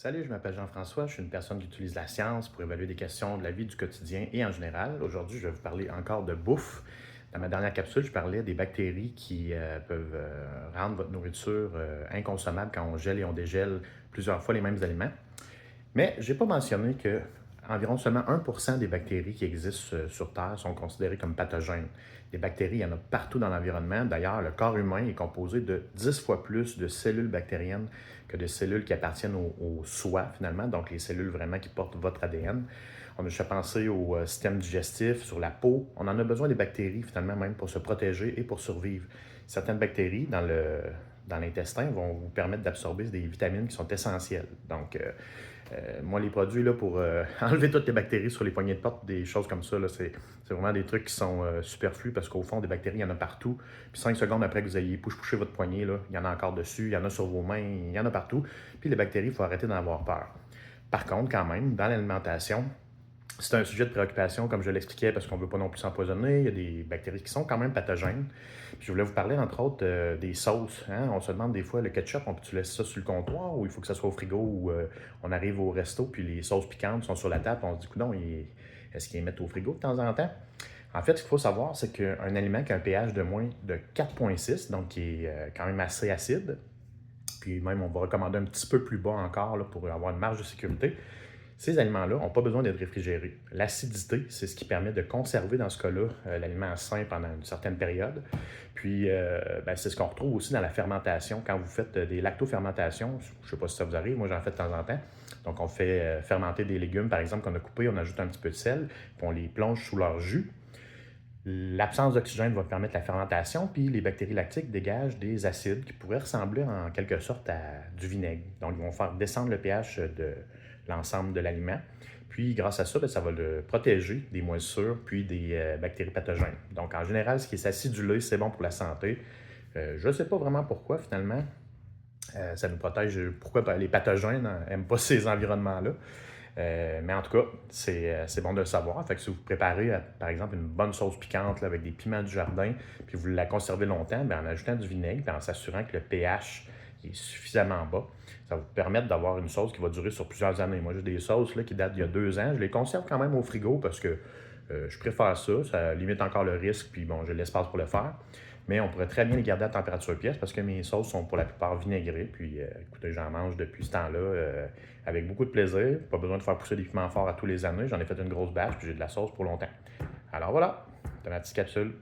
Salut, je m'appelle Jean-François, je suis une personne qui utilise la science pour évaluer des questions de la vie du quotidien et en général. Aujourd'hui, je vais vous parler encore de bouffe. Dans ma dernière capsule, je parlais des bactéries qui peuvent rendre votre nourriture inconsommable quand on gèle et on dégèle plusieurs fois les mêmes aliments. Mais je n'ai pas mentionné que environ seulement 1% des bactéries qui existent sur Terre sont considérées comme pathogènes. Des bactéries, il y en a partout dans l'environnement. D'ailleurs, le corps humain est composé de 10 fois plus de cellules bactériennes que de cellules qui appartiennent au soi, finalement, donc les cellules vraiment qui portent votre ADN. On a déjà pensé au système digestif, sur la peau. On en a besoin des bactéries, finalement, même pour se protéger et pour survivre. Certaines bactéries dans l'intestin vont vous permettre d'absorber des vitamines qui sont essentielles. Donc, moi, les produits là, pour enlever toutes les bactéries sur les poignées de porte, des choses comme ça, c'est vraiment des trucs qui sont superflus parce qu'au fond, des bactéries, il y en a partout. Puis 5 secondes après que vous ayez push-pushé votre poignet, là, il y en a encore dessus, il y en a sur vos mains, il y en a partout. Puis les bactéries, il faut arrêter d'en avoir peur. Par contre, quand même, dans l'alimentation, c'est un sujet de préoccupation, comme je l'expliquais, parce qu'on ne veut pas non plus s'empoisonner. Il y a des bactéries qui sont quand même pathogènes. Puis je voulais vous parler, entre autres, des sauces. Hein? On se demande des fois, le ketchup, on peut-tu laisser ça sur le comptoir ou il faut que ça soit au frigo ou on arrive au resto puis les sauces piquantes sont sur la table on se dit, coudonc, est-ce qu'ils les mettent au frigo de temps en temps? En fait, ce qu'il faut savoir, c'est qu'un aliment qui a un pH de moins de 4,6, donc qui est quand même assez acide, puis même on va recommander un petit peu plus bas encore là, pour avoir une marge de sécurité. Ces aliments-là n'ont pas besoin d'être réfrigérés. L'acidité, c'est ce qui permet de conserver, dans ce cas-là, l'aliment sain pendant une certaine période. Puis, c'est ce qu'on retrouve aussi dans la fermentation. Quand vous faites des lactofermentations, je ne sais pas si ça vous arrive, moi j'en fais de temps en temps. Donc, on fait fermenter des légumes, par exemple, qu'on a coupés, on ajoute un petit peu de sel, puis on les plonge sous leur jus. L'absence d'oxygène va permettre la fermentation, puis les bactéries lactiques dégagent des acides qui pourraient ressembler en quelque sorte à du vinaigre. Donc, ils vont faire descendre le pH de l'ensemble de l'aliment. Puis, grâce à ça, ça va le protéger des moisissures puis des bactéries pathogènes. Donc, en général, ce qui est acidulé, c'est bon pour la santé. Je ne sais pas vraiment pourquoi, finalement. Ça nous protège. Pourquoi les pathogènes n'aiment pas ces environnements-là. Mais en tout cas, c'est bon de le savoir. Fait que si vous préparez, par exemple, une bonne sauce piquante là, avec des piments du jardin, puis vous la conservez longtemps, bien, en ajoutant du vinaigre, puis en s'assurant que le pH est suffisamment bas, ça va vous permettre d'avoir une sauce qui va durer sur plusieurs années. Moi, j'ai des sauces là, qui datent d'il y a 2 ans. Je les conserve quand même au frigo parce que je préfère ça. Ça limite encore le risque, puis bon, j'ai l'espace pour le faire. Mais on pourrait très bien les garder à température pièce parce que mes sauces sont pour la plupart vinaigrées. Puis, écoutez, j'en mange depuis ce temps-là avec beaucoup de plaisir. Pas besoin de faire pousser des piments forts à tous les années. J'en ai fait une grosse bâche, puis j'ai de la sauce pour longtemps. Alors voilà, c'était ma petite capsule.